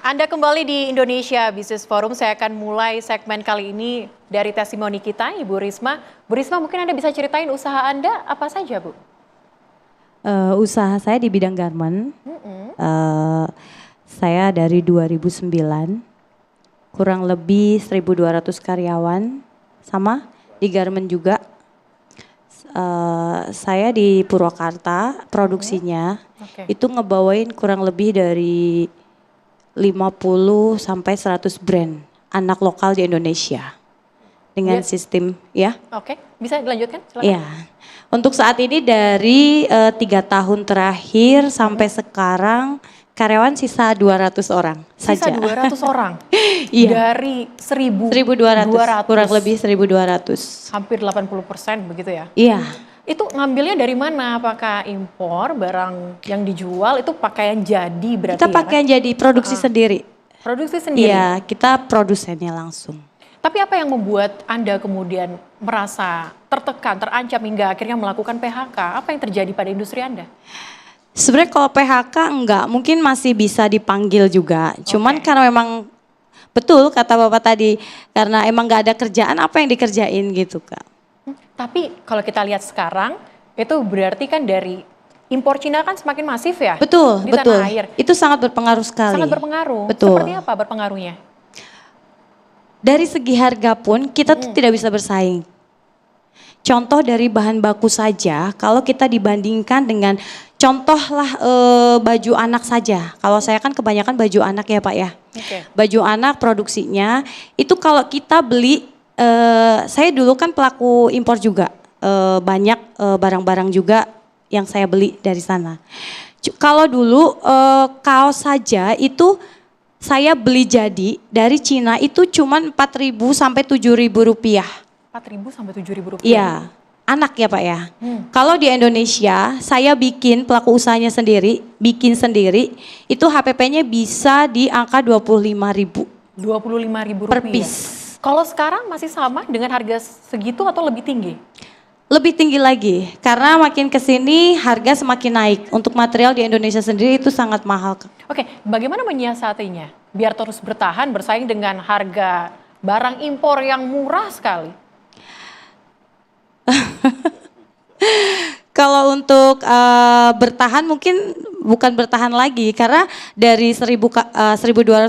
Anda kembali di Indonesia Business Forum. Saya akan mulai segmen kali ini dari testimoni kita, Ibu Risma. Bu Risma, mungkin Anda bisa ceritain usaha Anda apa saja, Bu? Usaha saya di bidang garment. Saya dari 2009, kurang lebih 1.200 karyawan, sama di garment juga. Saya di Purwakarta, produksinya itu ngebawain kurang lebih dari 50 sampai 100 brand anak lokal di Indonesia dengan sistem ya. Oke, bisa dilanjutkan? Silakan. Ya, untuk saat ini dari 3 tahun terakhir sampai sekarang karyawan sisa 200 orang Sisa saja. 200 orang? Iya. Dari 1.200? Kurang lebih 1.200. Hampir 80% begitu ya? Iya. Itu ngambilnya dari mana? Apakah impor barang yang dijual itu pakaian jadi berarti Kita pakaian jadi produksi sendiri. Produksi sendiri? Iya, kita produsennya langsung. Tapi apa yang membuat Anda kemudian merasa tertekan, terancam hingga akhirnya melakukan PHK? Apa yang terjadi pada industri Anda? Sebenarnya kalau PHK enggak, mungkin masih bisa dipanggil juga. Cuman karena memang betul kata Bapak tadi, karena emang nggak ada kerjaan, apa yang dikerjain gitu Kak. Tapi kalau kita lihat sekarang, itu berarti kan dari impor Cina kan semakin masif ya? Betul, di betul. Tanah air. Itu sangat berpengaruh sekali. Sangat berpengaruh. Betul. Seperti apa berpengaruhnya? Dari segi harga pun kita tuh tidak bisa bersaing. Contoh dari bahan baku saja, kalau kita dibandingkan dengan contohlah baju anak saja. Kalau saya kan kebanyakan baju anak ya Pak ya. Baju anak produksinya itu kalau kita beli, saya dulu kan pelaku impor juga, banyak barang-barang juga yang saya beli dari sana. Kalau dulu kaos saja itu saya beli jadi dari Cina itu cuma 4.000 sampai 7.000 rupiah. 4.000 sampai 7.000 rupiah? Iya, anak ya Pak ya. Kalau di Indonesia saya bikin pelaku usahanya sendiri, bikin sendiri, itu HPP-nya bisa di angka 25.000. 25.000 per rupiah? piece. Kalau sekarang masih sama dengan harga segitu atau lebih tinggi? Lebih tinggi lagi, karena makin kesini harga semakin naik. Untuk material di Indonesia sendiri itu sangat mahal. Oke, bagaimana menyiasatinya? Biar terus bertahan bersaing dengan harga barang impor yang murah sekali. Kalau untuk bertahan mungkin bukan bertahan lagi, karena dari 1.200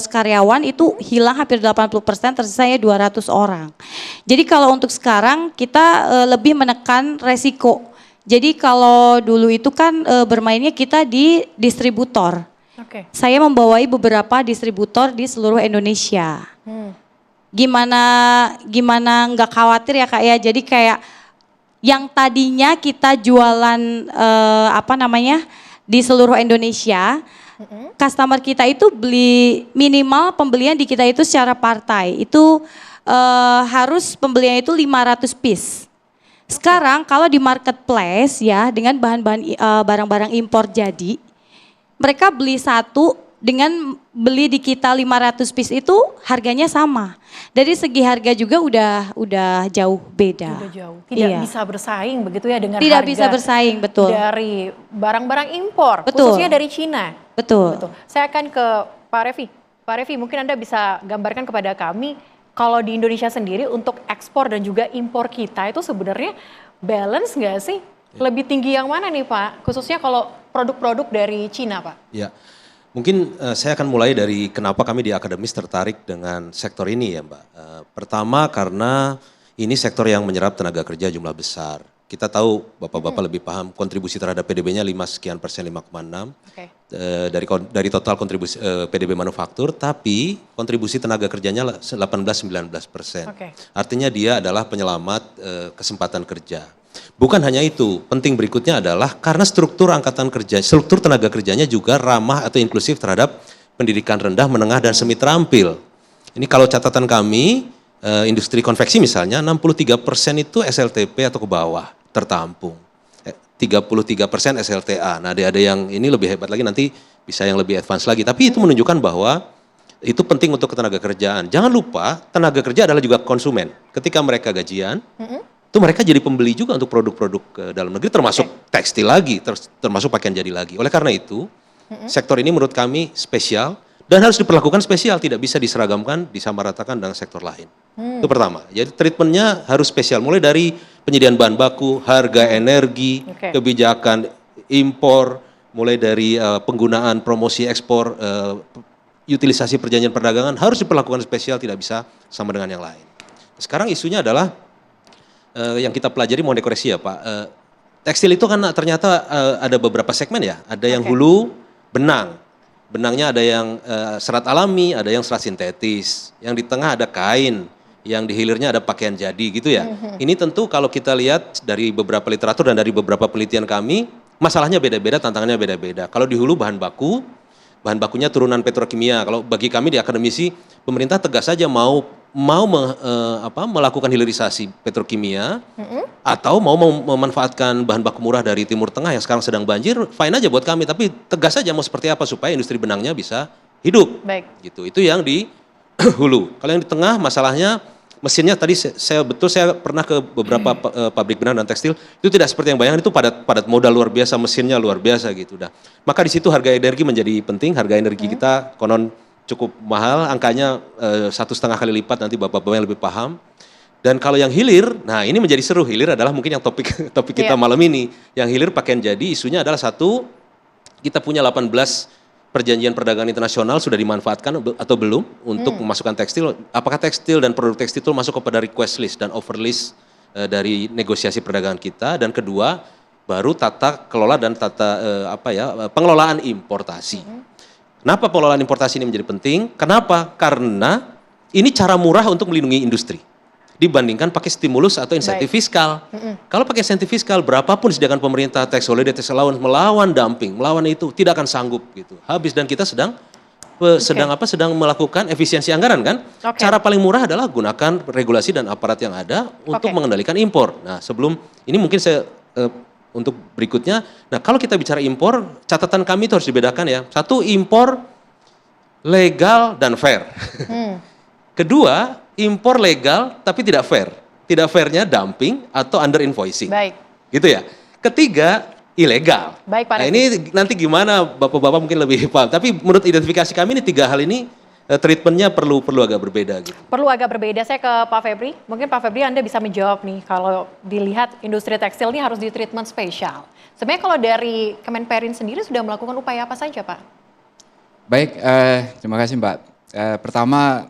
karyawan itu hilang hampir 80%, tersisanya 200 orang. Jadi kalau untuk sekarang kita lebih menekan resiko. Jadi kalau dulu itu kan bermainnya kita di distributor. Saya membawai beberapa distributor di seluruh Indonesia. Gimana nggak khawatir ya Kak ya, jadi kayak yang tadinya kita jualan di seluruh Indonesia, customer kita itu beli minimal pembelian di kita itu secara partai itu harus pembelian itu 500 piece. Sekarang kalau di marketplace ya dengan bahan-bahan barang-barang impor jadi, mereka beli satu dengan beli di kita 500 piece itu harganya sama. Dari segi harga juga udah jauh beda. Udah jauh. Tidak bisa bersaing begitu ya dengan tidak harga. Bisa bersaing, betul. Dari barang-barang impor, betul. Khususnya dari Cina. Betul. Saya akan ke Pak Revi. Pak Revi, mungkin Anda bisa gambarkan kepada kami kalau di Indonesia sendiri untuk ekspor dan juga impor kita itu sebenarnya balance nggak sih? Lebih tinggi yang mana nih Pak? Khususnya kalau produk-produk dari Cina Pak. Ya. Mungkin saya akan mulai dari kenapa kami di Akademis tertarik dengan sektor ini ya Mbak. Pertama karena ini sektor yang menyerap tenaga kerja jumlah besar. Kita tahu Bapak-Bapak lebih paham kontribusi terhadap PDB-nya 5 sekian %, 5,6. Dari total kontribusi PDB manufaktur, tapi kontribusi tenaga kerjanya 18-19%. Artinya dia adalah penyelamat kesempatan kerja. Bukan hanya itu, penting berikutnya adalah karena struktur tenaga kerjanya juga ramah atau inklusif terhadap pendidikan rendah, menengah, dan semi terampil. Ini kalau catatan kami, industri konveksi misalnya, 63% itu SLTP atau ke bawah, tertampung. 33% SLTA, nah ada yang ini lebih hebat lagi, nanti bisa yang lebih advance lagi. Tapi itu menunjukkan bahwa itu penting untuk tenaga kerjaan. Jangan lupa, tenaga kerja adalah juga konsumen. Ketika mereka gajian, itu mereka jadi pembeli juga untuk produk-produk dalam negeri, termasuk tekstil lagi, termasuk pakaian jadi lagi. Oleh karena itu, sektor ini menurut kami spesial Dan harus diperlakukan spesial, tidak bisa diseragamkan, disamaratakan dengan sektor lain. Itu pertama. Jadi treatmentnya harus spesial, mulai dari penyediaan bahan baku, harga energi, kebijakan impor, mulai dari penggunaan promosi ekspor, utilisasi perjanjian perdagangan harus diperlakukan spesial, tidak bisa sama dengan yang lain. Sekarang isunya adalah yang kita pelajari, mohon dikoreksi ya Pak. Tekstil itu kan ternyata ada beberapa segmen ya, ada yang hulu, benang. Benangnya ada yang serat alami, ada yang serat sintetis. Yang di tengah ada kain, yang di hilirnya ada pakaian jadi gitu ya. Ini tentu kalau kita lihat dari beberapa literatur dan dari beberapa penelitian kami, masalahnya beda-beda, tantangannya beda-beda. Kalau di hulu bahan bakunya turunan petrokimia. Kalau bagi kami di akademisi, pemerintah tegas saja mau melakukan hilirisasi petrokimia atau mau memanfaatkan bahan baku murah dari Timur Tengah yang sekarang sedang banjir, fine aja buat kami, tapi tegas saja mau seperti apa supaya industri benangnya bisa hidup. Baik. Gitu. Itu yang di hulu. Kalau yang di tengah masalahnya mesinnya tadi saya pernah ke beberapa pabrik benang dan tekstil, itu tidak seperti yang bayangkan, itu padat modal luar biasa, mesinnya luar biasa gitu dah. Maka di situ harga energi menjadi penting, harga energi kita konon cukup mahal, angkanya 1,5 kali lipat, nanti bapak-bapak yang lebih paham. Dan kalau yang hilir, nah ini menjadi seru. Hilir adalah mungkin yang topik kita malam ini. Yang hilir pakaian jadi, isunya adalah satu, kita punya 18 perjanjian perdagangan internasional sudah dimanfaatkan atau belum untuk memasukkan tekstil. Apakah tekstil dan produk tekstil itu masuk kepada request list dan offer list dari negosiasi perdagangan kita. Dan kedua, baru tata kelola dan pengelolaan importasi. Kenapa pengelolaan importasi ini menjadi penting? Kenapa? Karena ini cara murah untuk melindungi industri dibandingkan pakai stimulus atau insentif fiskal. Kalau pakai insentif fiskal, berapapun disediakan pemerintah, tax holiday, tax allowance, melawan dumping, melawan itu tidak akan sanggup gitu. Habis, dan kita sedang melakukan efisiensi anggaran kan? Cara paling murah adalah gunakan regulasi dan aparat yang ada untuk mengendalikan impor. Nah, sebelum ini mungkin saya untuk berikutnya, nah kalau kita bicara impor, catatan kami itu harus dibedakan ya. Satu, impor legal dan fair. Kedua, impor legal tapi tidak fair. Tidak fairnya dumping atau under invoicing. Baik. Gitu ya. Ketiga, ilegal. Baik, Pak Nah ini nanti gimana bapak-bapak mungkin lebih paham. Tapi menurut identifikasi kami ini 3 hal ini treatmentnya perlu agak berbeda gitu. Perlu agak berbeda. Saya ke Pak Febri. Mungkin Pak Febri Anda bisa menjawab nih, kalau dilihat industri tekstil ini harus di treatment spesial. Sebenarnya kalau dari Kemenperin sendiri sudah melakukan upaya apa saja Pak? Baik, terima kasih Mbak. Pertama,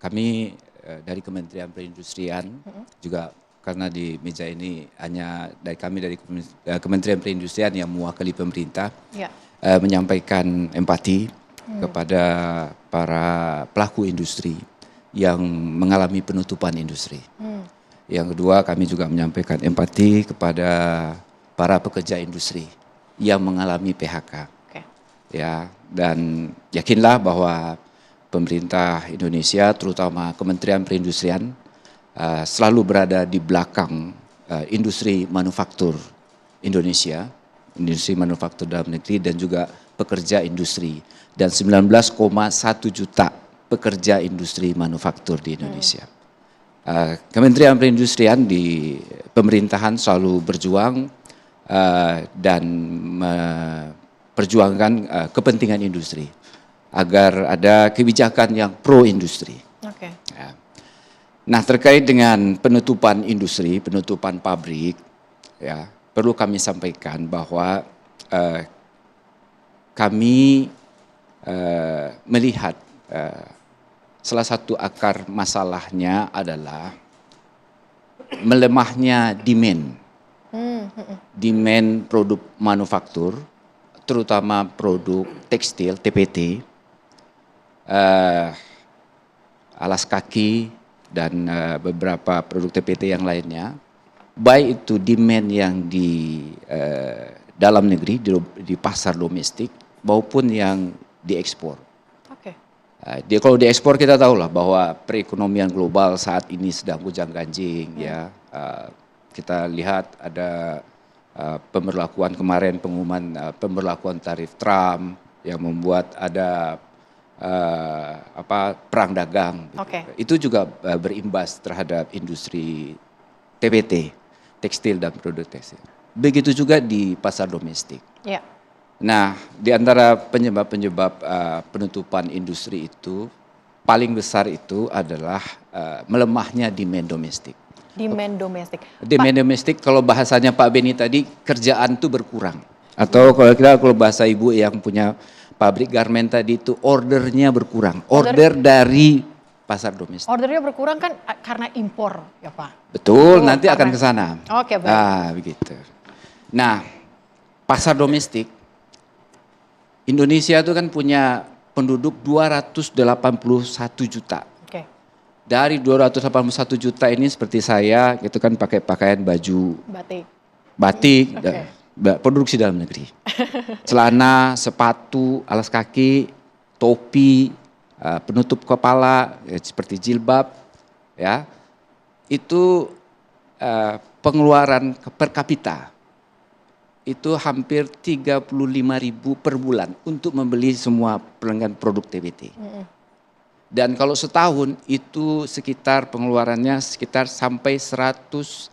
kami dari Kementerian Perindustrian juga, karena di meja ini hanya dari Kementerian Perindustrian yang mewakili pemerintah, menyampaikan empati kepada para pelaku industri yang mengalami penutupan industri. Yang kedua, kami juga menyampaikan empati kepada para pekerja industri yang mengalami PHK. Ya, dan yakinlah bahwa pemerintah Indonesia, terutama Kementerian Perindustrian, selalu berada di belakang industri manufaktur Indonesia, industri manufaktur dalam negeri dan juga pekerja industri, dan 19,1 juta pekerja industri manufaktur di Indonesia. Kementerian Perindustrian di pemerintahan selalu berjuang dan memperjuangkan kepentingan industri agar ada kebijakan yang pro industri. Ya. Nah, terkait dengan penutupan industri, penutupan pabrik, ya, perlu kami sampaikan bahwa kami melihat salah satu akar masalahnya adalah melemahnya demand produk manufaktur, terutama produk tekstil, TPT, alas kaki, dan beberapa produk TPT yang lainnya, baik itu demand yang di dalam negeri, di pasar domestik, maupun yang diekspor. Kalau diekspor kita tahu lah bahwa perekonomian global saat ini sedang gonjang-ganjing, ya. Kita lihat ada pemberlakuan kemarin, pengumuman pemberlakuan tarif Trump yang membuat ada perang dagang. Itu juga berimbas terhadap industri TPT, tekstil dan produk tekstil. Begitu juga di pasar domestik. Nah, di antara penyebab-penyebab penutupan industri itu, paling besar itu adalah melemahnya demand domestik. Demand domestik. Demand domestik kalau bahasanya Pak Beni tadi, kerjaan itu berkurang. Atau kalau bahasa Ibu yang punya pabrik garment tadi itu ordernya berkurang. Order dari pasar domestik. Ordernya berkurang kan karena impor ya Pak? Betul, nanti karena- akan ke sana. Oke, baik. Nah, begitu. Nah, pasar domestik Indonesia itu kan punya penduduk 281 juta. Oke, Dari 281 juta ini seperti saya itu kan pakai pakaian baju batik. batik, Oke. produksi dalam negeri. Celana, sepatu, alas kaki, topi, penutup kepala seperti jilbab, ya. Itu pengeluaran per kapita itu hampir 35.000 per bulan untuk membeli semua pelanggan produk TBT. Dan kalau setahun itu sekitar pengeluarannya sekitar sampai 191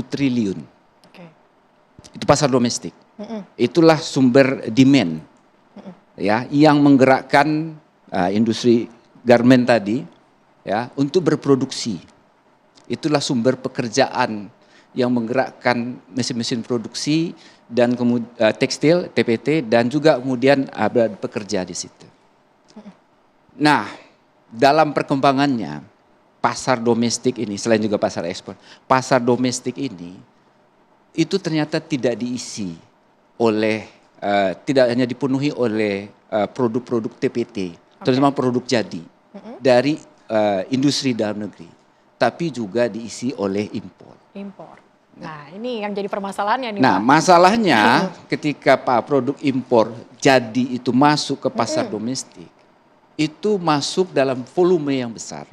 triliun. Oke. Itu pasar domestik. Itulah sumber demand ya yang menggerakkan industri garment tadi ya untuk berproduksi. Itulah sumber pekerjaan yang menggerakkan mesin-mesin produksi dan kemudian tekstil TPT dan juga kemudian bekerja di situ. Nah, dalam perkembangannya pasar domestik ini selain juga pasar ekspor, pasar domestik ini itu ternyata tidak diisi oleh tidak hanya dipenuhi oleh produk-produk TPT, terutama produk jadi dari industri dalam negeri, tapi juga diisi oleh impor. Nah, ini yang jadi permasalahannya nih Nah, Pak. masalahnya ketika produk impor jadi itu masuk ke pasar domestik, itu masuk dalam volume yang besar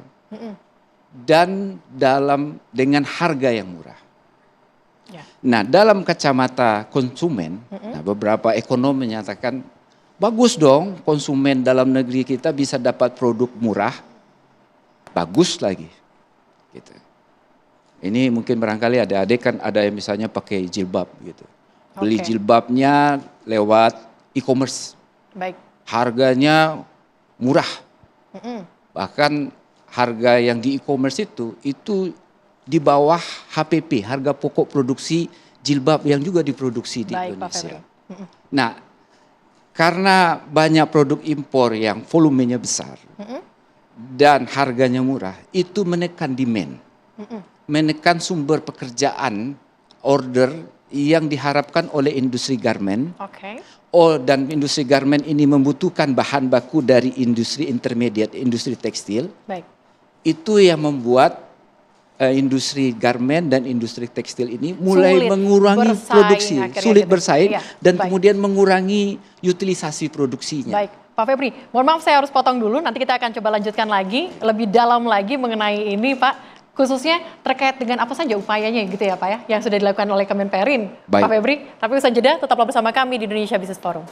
dan dengan harga yang murah. Ya. Nah, dalam kacamata konsumen, nah, beberapa ekonom menyatakan bagus dong konsumen dalam negeri kita bisa dapat produk murah, bagus lagi. Gitu. Ini mungkin barangkali adik-adik kan ada yang misalnya pakai jilbab gitu. Beli jilbabnya lewat e-commerce. Baik. Harganya murah. Bahkan harga yang di e-commerce itu di bawah HPP, harga pokok produksi jilbab yang juga diproduksi di Indonesia. Nah, karena banyak produk impor yang volumenya besar dan harganya murah, itu menekan demand. Menekan sumber pekerjaan order yang diharapkan oleh industri garment. Dan industri garment ini membutuhkan bahan baku dari industri intermediate, industri tekstil. Baik. Itu yang membuat industri garment dan industri tekstil ini mulai mengurangi produksi, sulit bersaing dan kemudian mengurangi utilisasi produksinya. Baik, Pak Febri, mohon maaf saya harus potong dulu, nanti kita akan coba lanjutkan lagi, lebih dalam lagi mengenai ini Pak. Khususnya terkait dengan apa saja upayanya gitu ya Pak ya, yang sudah dilakukan oleh Kemenperin, Pak Febri. Tapi usaha jeda, tetaplah bersama kami di Indonesia Business Forum.